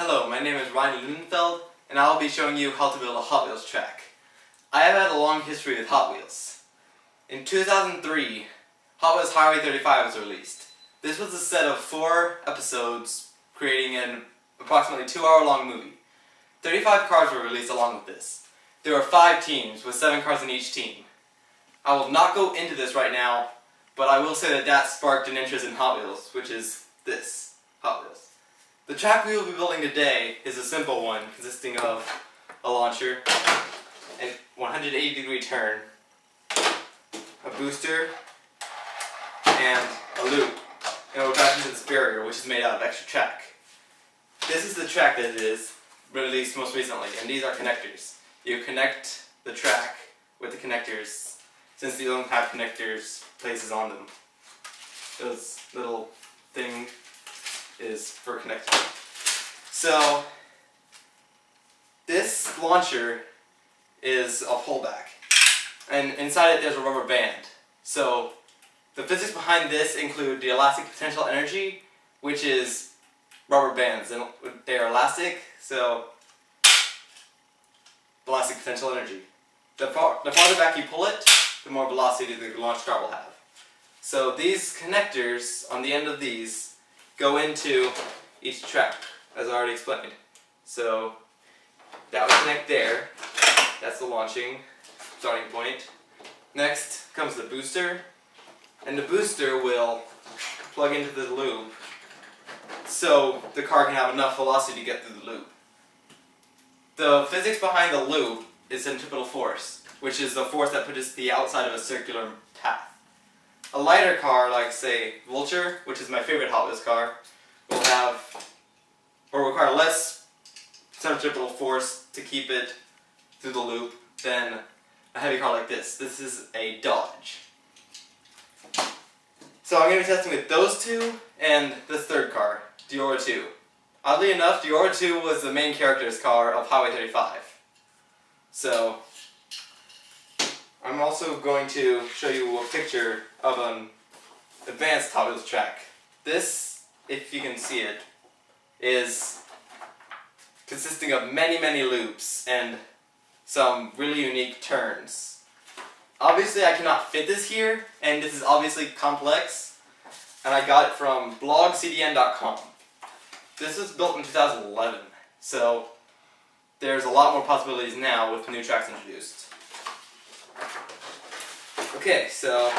Hello, my name is Ryan Lindenfeld, and I'll be showing you how to build a Hot Wheels track. I have had a long history with Hot Wheels. In 2003, Hot Wheels Highway 35 was released. This was a set of 4 episodes, creating an approximately 2-hour-long movie. 35 cars were released along with this. There were 5 teams, with 7 cars in each team. I will not go into this right now, but I will say that sparked an interest in Hot Wheels, which is this, Hot Wheels. The track we will be building today is a simple one, consisting of a launcher, a 180-degree turn, a booster, and a loop. And it will drive into this barrier, which is made out of extra track. This is the track that it is released most recently, and these are connectors. You connect the track with the connectors, since these don't have connectors places on them. This little thing is for connecting. So this launcher is a pullback, and inside it there's a rubber band. So the physics behind this include the elastic potential energy, which is rubber bands, and they are elastic, so elastic potential energy. The farther back you pull it, the more velocity the launch car will have. So these connectors on the end of these go into each track, as I already explained. So that would connect there. That's the launching starting point. Next comes the booster, and the booster will plug into the loop so the car can have enough velocity to get through the loop. The physics behind the loop is centripetal force, which is the force that pushes the outside of a circular path. A lighter car, like say Vulture, which is my favorite Hot Wheels car, will have or require less centripetal force to keep it through the loop than a heavy car like this. This is a Dodge. So I'm going to be testing with those two and this third car, Diora 2. Oddly enough, Diora 2 was the main character's car of Highway 35. So I'm also going to show you a picture of an advanced Hot Wheels track. This, if you can see it, is consisting of many loops and some really unique turns. Obviously I cannot fit this here, and this is obviously complex, and I got it from blogcdn.com. This was built in 2011, so there's a lot more possibilities now with new tracks introduced. Okay, so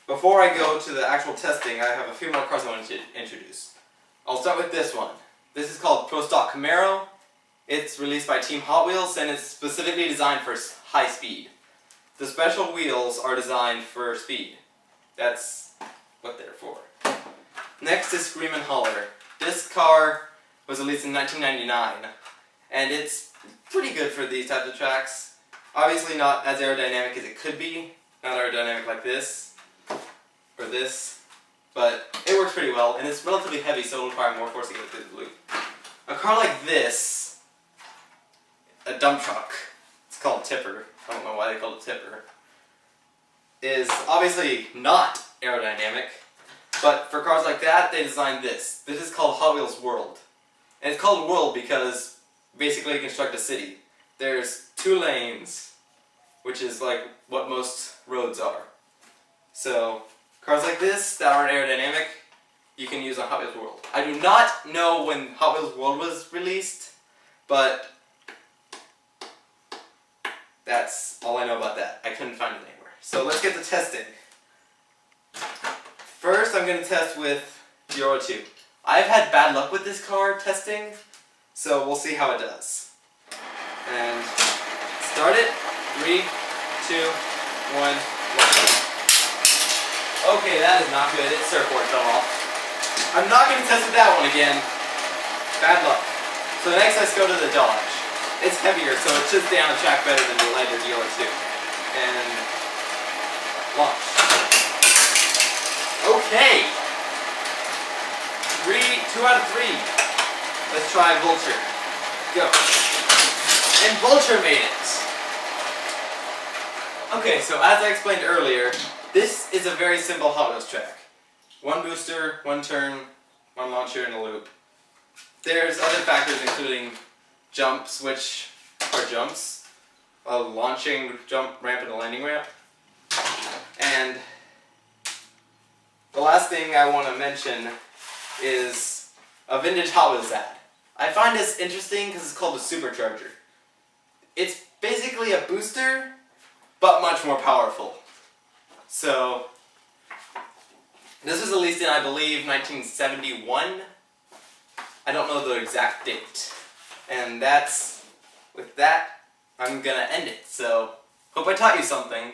before I go to the actual testing, I have a few more cars I want to introduce. I'll start with this one. This is called Pro Stock Camaro. It's released by Team Hot Wheels, and it's specifically designed for high speed. The special wheels are designed for speed. That's what they're for. Next is Screamin' Holler. This car was released in 1999, and it's pretty good for these types of tracks. Obviously not as aerodynamic as it could be. Not aerodynamic like this, or this, but it works pretty well, and it's relatively heavy, so it'll require more force to get it through the loop. A car like this, a dump truck, it's called a tipper, I don't know why they call it tipper, is obviously not aerodynamic, but for cars like that, they designed this. This is called Hot Wheels World. And it's called World because basically you construct a city. There's 2 lanes, which is like what most roads are. So cars like this that aren't aerodynamic, you can use on Hot Wheels World. I do not know when Hot Wheels World was released, but that's all I know about that. I couldn't find it anywhere. So let's get to testing. First I'm going to test with Diora 2. I've had bad luck with this car testing, so we'll see how it does. And start it. 3, 2, 1, 1. Okay, that is not good. Its surfboard fell off. I'm not going to test with that one again. Bad luck. So next let's go to the Dodge. It's heavier, so it should stay on the track better than the lighter Diora 2. And launch. Okay. 2 out of 3. Let's try Vulture. Go. And Vulture made it. Okay, so as I explained earlier, this is a very simple Hot Wheels track. 1 booster, 1 turn, 1 launcher, and a loop. there's other factors including jumps, which are jumps, a launching jump ramp and a landing ramp. And the last thing I want to mention is a vintage Hot Wheels ad. I find this interesting because it's called the Supercharger. It's basically a booster, but much more powerful. So, this was released in, I believe, 1971. I don't know the exact date. And with that, I'm gonna end it. So, hope I taught you something.